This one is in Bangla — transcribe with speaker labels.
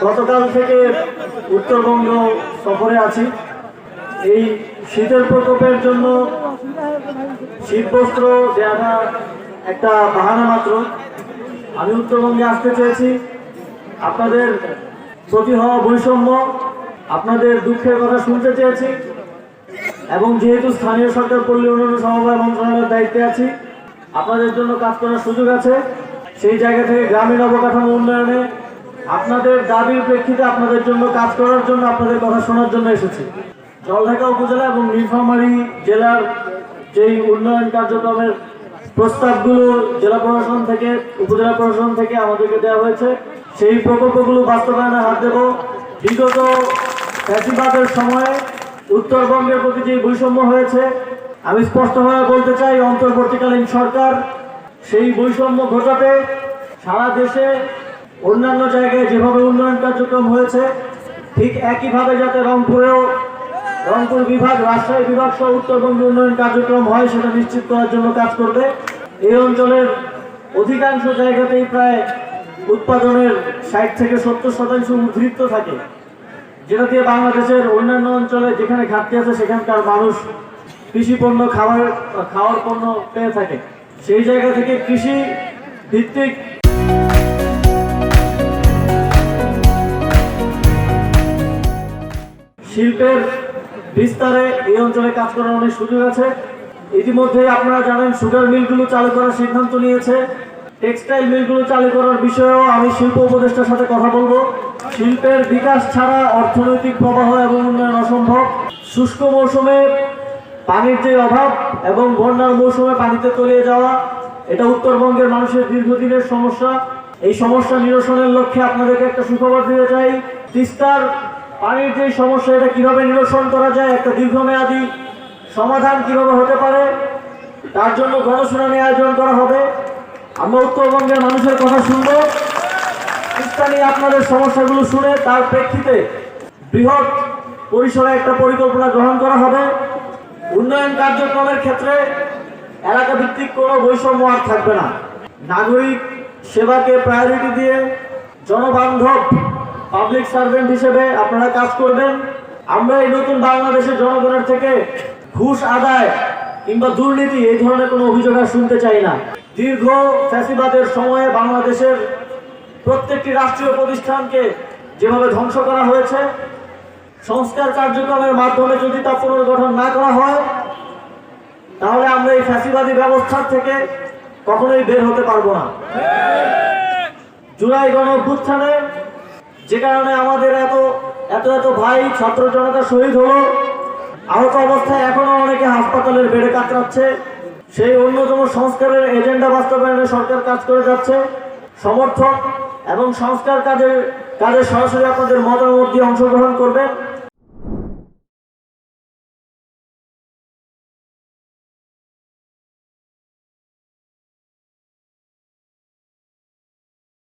Speaker 1: গতকাল থেকে উত্তরবঙ্গ সফরে আছি। এই শীতের প্রকোপের জন্য শীতবস্ত্র দেওয়াটা একটা বাহানা মাত্র। আমি উত্তরবঙ্গে আসতে চেয়েছি আপনাদের প্রতি হওয়া বৈষম্য, আপনাদের দুঃখের কথা শুনতে চেয়েছি, এবং যেহেতু স্থানীয় সরকার পল্লী উন্নয়ন সমবায় মন্ত্রণালয়ের দায়িত্বে আছি, আপনাদের জন্য কাজ করার সুযোগ আছে। সেই জায়গা থেকে গ্রামীণ অবকাঠামো উন্নয়নে আপনাদের দাবির প্রেক্ষিতে আপনাদের জন্য কাজ করার জন্য, আপনাদের কথা শোনার জন্য এসেছি। জলঢাকা উপজেলা এবং নীলফামারী জেলার যেই উন্নয়ন কার্যক্রমের প্রস্তাবগুলো জেলা প্রশাসন থেকে, উপজেলা প্রশাসন থেকে আমাদেরকে দেওয়া হয়েছে, সেই প্রকল্পগুলো বাস্তবায়নে হাত দেব। বিগত ফ্যাসিবাদের সময়ে উত্তরবঙ্গের প্রতি যে বৈষম্য হয়েছে, আমি স্পষ্টভাবে বলতে চাই, অন্তর্বর্তীকালীন সরকার সেই বৈষম্য ঘটাতে সারা দেশে অন্যান্য জায়গায় যেভাবে উন্নয়ন কার্যক্রম হয়েছে, ঠিক একইভাবে যাতে রংপুর বিভাগ, রাজশাহী বিভাগ সহ উত্তরবঙ্গে উন্নয়ন কার্যক্রম হয়, সেটা নিশ্চিত করার জন্য কাজ করবে। এই অঞ্চলের অধিকাংশ জায়গাতেই প্রায় উৎপাদনের 60 থেকে 70% উদ্ধৃত থাকে, যেটা দিয়ে বাংলাদেশের অন্যান্য অঞ্চলে যেখানে ঘাটতি আছে সেখানকার মানুষ কৃষি পণ্য, খাওয়ার পণ্য পেয়ে থাকে। সেই জায়গা থেকে কৃষি ভিত্তিক শিল্পের বিস্তারে এই অঞ্চলে কাজ করার অনেক সুযোগ আছে। ইতিমধ্যে আপনারা জানেন সুগার মিলগুলো চালু করার সিদ্ধান্ত নিয়েছে। টেক্সটাইল মিলগুলো চালু করার বিষয়েও আমি শিল্প উপদেষ্টার সাথে কথা বলবো। শিল্পের বিকাশ ছাড়া অর্থনৈতিক প্রবাহ এবং উন্নয়ন অসম্ভব। শুষ্ক মৌসুমে পানির যে অভাব এবং বন্যার মৌসুমে পানিতে তলিয়ে যাওয়া, এটা উত্তরবঙ্গের মানুষের দীর্ঘদিনের সমস্যা। এই সমস্যা নিরসনের লক্ষ্যে আপনাদেরকে একটা সুখবর দিতে চাই। তিস্তার পানির যে সমস্যা, এটা কিভাবে নিরসন করা যায়, একটা দীর্ঘমেয়াদী সমাধান কিভাবে হতে পারে, তার জন্য গণশুনানি আয়োজন করা হবে। আমরা উত্তরবঙ্গের মানুষের কথা শুনবো, তিস্তা নিয়ে আপনাদের সমস্যাগুলো শুনে তার প্রেক্ষিতে বৃহৎ পরিসরে একটা পরিকল্পনা গ্রহণ করা হবে। উন্নয়ন কার্যক্রমের ক্ষেত্রে এলাকা ভিত্তিক কোনো বৈষম্য আর থাকবে না। নাগরিক সেবাকে প্রায়োরিটি দিয়ে জনবান্ধব পাবলিক সার্ভেন্ট হিসেবে আপনারা কাজ করবেন। আমরা এই নতুন বাংলাদেশের জনগণের থেকে ঘুষ আদায় কিংবা দুর্নীতি এই ধরনের কোনো অভিযোগ আর শুনতে চাই না। দীর্ঘ ফ্যাসিবাদের সময়ে বাংলাদেশের প্রত্যেকটি রাষ্ট্রীয় প্রতিষ্ঠানকে যেভাবে ধ্বংস করা হয়েছে, সংস্কার কার্যক্রমের মাধ্যমে যদি তা পুনর্গঠন না করা হয়, তাহলে আমরা এই ফ্যাসিবাদী ব্যবস্থার থেকে কখনোই বের হতে পারবো না। জুলাই গণঅভ্যুত্থানে যে কারণে আমাদের এত ভাই ছাত্র জনতা শহীদ হলো, আহত অবস্থায় এখনো অনেকে হাসপাতালের বেডে কাতরাচ্ছে, সেই অন্যতম সংস্কারের এজেন্ডা বাস্তবায়নে সরকার কাজ করে যাচ্ছে। সমর্থন এবং সংস্কার কাজে সরাসরি আপনাদের মতামত দিয়ে অংশগ্রহণ করবেন।